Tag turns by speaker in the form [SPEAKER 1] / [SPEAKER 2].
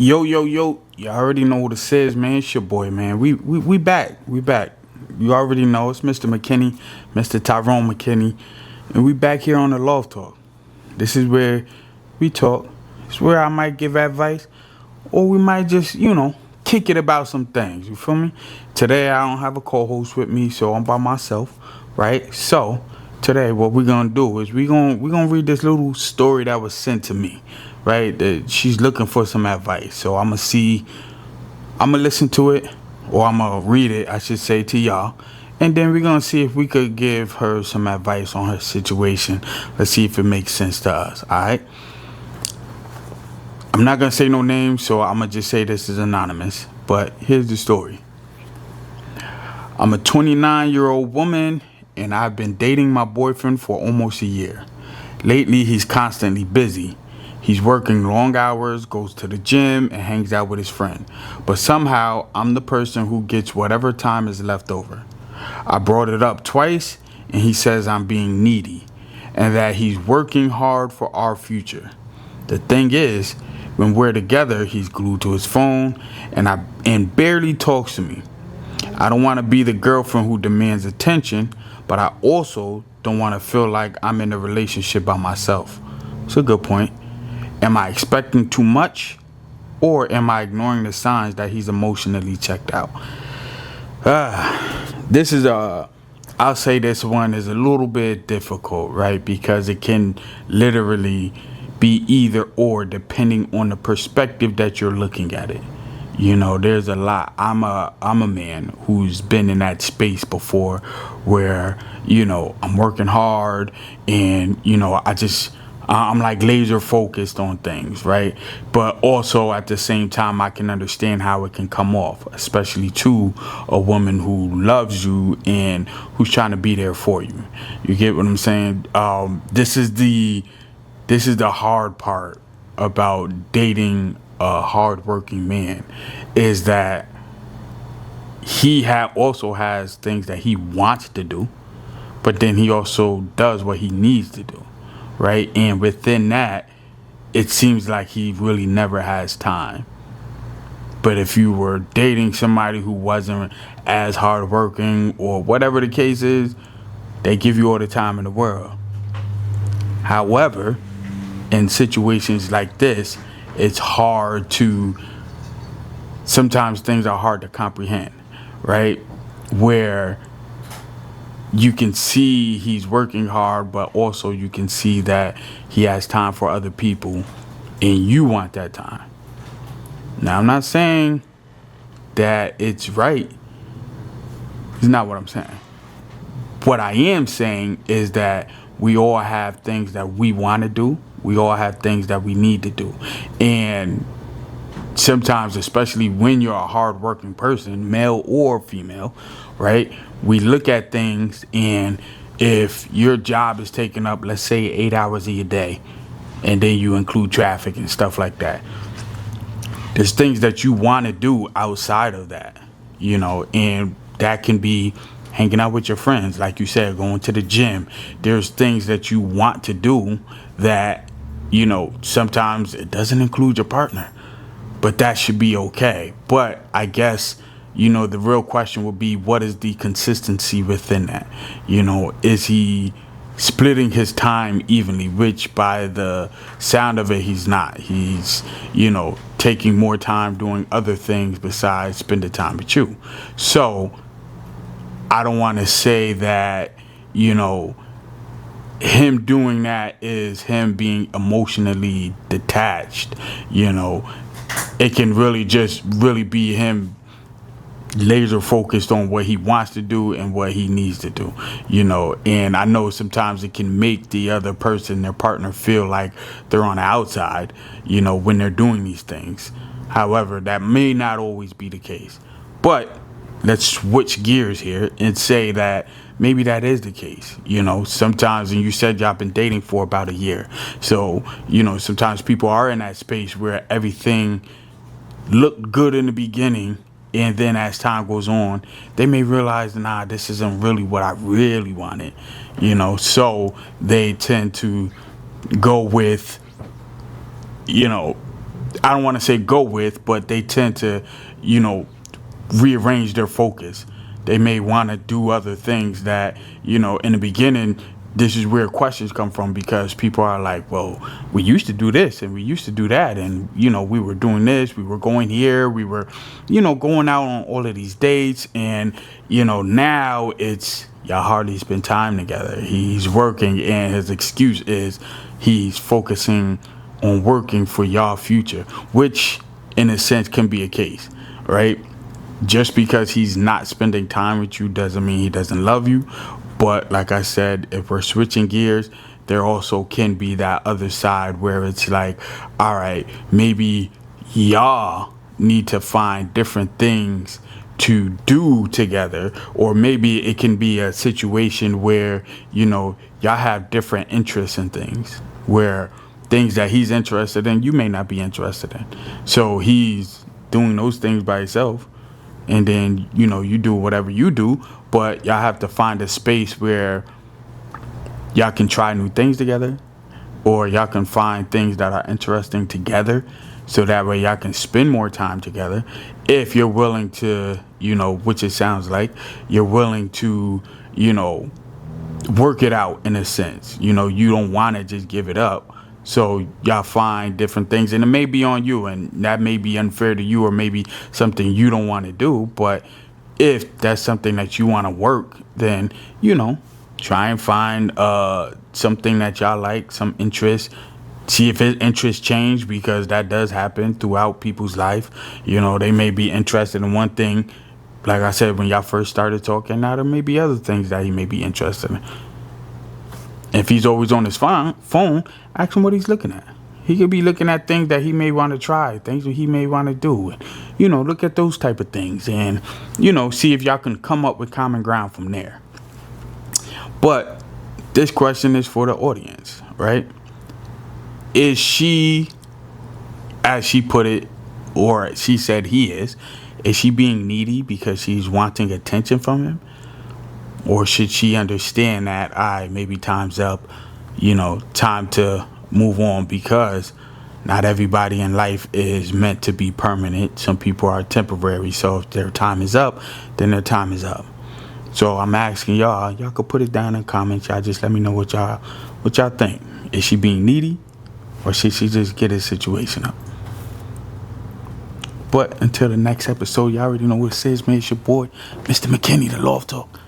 [SPEAKER 1] Yo, yo, yo! You already know what it is, man. It's your boy, man. We back. We back. You already know it's Mr. McKinney, Mr. Tyrone McKinney, and we back here on the Love Talk. This is where we talk. It's where I might give advice, or we might just, kick it about some things. You feel me? Today I don't have a co-host with me, so I'm by myself, right? So today what we're gonna do is we gonna read this little story that was sent to me, right? That she's looking for some advice. So I'm gonna listen to it, or I'm gonna read it, I should say, to y'all. And then we're gonna see if we could give her some advice on her situation. Let's see if it makes sense to us. Alright? I'm not gonna say no names, so I'm gonna just say this is anonymous. But here's the story. I'm a 29-year-old woman, and I've been dating my boyfriend for almost a year. Lately, he's constantly busy. He's working long hours, goes to the gym, and hangs out with his friend. But somehow, I'm the person who gets whatever time is left over. I brought it up twice, and he says I'm being needy, and that he's working hard for our future. The thing is, when we're together, he's glued to his phone and barely talks to me. I don't want to be the girlfriend who demands attention, but I also don't want to feel like I'm in a relationship by myself. It's a good point. Am I expecting too much, or am I ignoring the signs that he's emotionally checked out? This is I'll say this one is a little bit difficult, right? Because it can literally be either or depending on the perspective that you're looking at it. There's a lot. I'm a man who's been in that space before where, I'm working hard and, I'm like laser focused on things, right? But also at the same time, I can understand how it can come off, especially to a woman who loves you and who's trying to be there for you. You get what I'm saying? This is the hard part about dating a hardworking man, is that also has things that he wants to do, but then he also does what he needs to do, right? And within that, it seems like he really never has time. But if you were dating somebody who wasn't as hardworking or whatever the case is, they give you all the time in the world. However, in situations like this, it's hard to, sometimes things are hard to comprehend, right? Where you can see he's working hard, but also you can see that he has time for other people and you want that time. Now, I'm not saying that it's right. It's not what I'm saying. What I am saying is that we all have things that we want to do. We all have things that we need to do. And sometimes, especially when you're a hardworking person, male or female, right? We look at things, and if your job is taking up, let's say, 8 hours of your day, and then you include traffic and stuff like that, there's things that you want to do outside of that, and that can be hanging out with your friends, like you said, going to the gym. There's things that you want to do that, sometimes it doesn't include your partner, but that should be okay. But I guess, the real question would be, what is the consistency within that? Is he splitting his time evenly, which by the sound of it, he's not. He's, taking more time doing other things besides spending time with you. So I don't want to say that, him doing that is him being emotionally detached. It can really just really be him laser focused on what he wants to do and what he needs to do, and I know sometimes it can make the other person, their partner, feel like they're on the outside, when they're doing these things. However, that may not always be the case. But let's switch gears here and say that maybe that is the case. Sometimes, and you said y'all been dating for about a year, so sometimes people are in that space where everything looked good in the beginning, and then as time goes on, they may realize, nah, this isn't really what I really wanted. So they tend to go with, I don't want to say go with, but they tend to, you know, rearrange their focus. They may want to do other things that, you know, in the beginning, this is where questions come from, because people are like, well, we used to do this and we used to do that. And, you know, we were doing this, we were going here, we were, you know, going out on all of these dates. And, you know, now it's, y'all hardly spend time together. He's working, and his excuse is he's focusing on working for y'all future, which in a sense can be a case, right? Just because he's not spending time with you doesn't mean he doesn't love you. But like I said, if we're switching gears, there also can be that other side where it's like, all right, maybe y'all need to find different things to do together, or maybe it can be a situation where, you know, y'all have different interests in things, where things that he's interested in, you may not be interested in. So he's doing those things by himself, and then, you know, you do whatever you do, but y'all have to find a space where y'all can try new things together, or y'all can find things that are interesting together, so that way y'all can spend more time together. If you're willing to, you know, which it sounds like you're willing to, you know, work it out in a sense. You know, you don't want to just give it up. So y'all find different things, and it may be on you, and that may be unfair to you, or maybe something you don't want to do. But if that's something that you want to work, then, you know, try and find something that y'all like, some interest. See if his interests change, because that does happen throughout people's life. You know, they may be interested in one thing, like I said, when y'all first started talking. Now there may be other things that he may be interested in. If he's always on his phone, ask him what he's looking at. He could be looking at things that he may want to try, things that he may want to do. And, you know, look at those type of things, and, you know, see if y'all can come up with common ground from there. But this question is for the audience, right? Is she, as she put it, or she said he is she being needy because she's wanting attention from him? Or should she understand that, maybe time's up, you know, time to move on, because not everybody in life is meant to be permanent. Some people are temporary. So if their time is up, then their time is up. So I'm asking y'all could put it down in the comments. Y'all just let me know what y'all think. Is she being needy, or should she just get his situation up? But until the next episode, y'all already know what it says, man. It's your boy, Mr. McKinney, the Love Talk.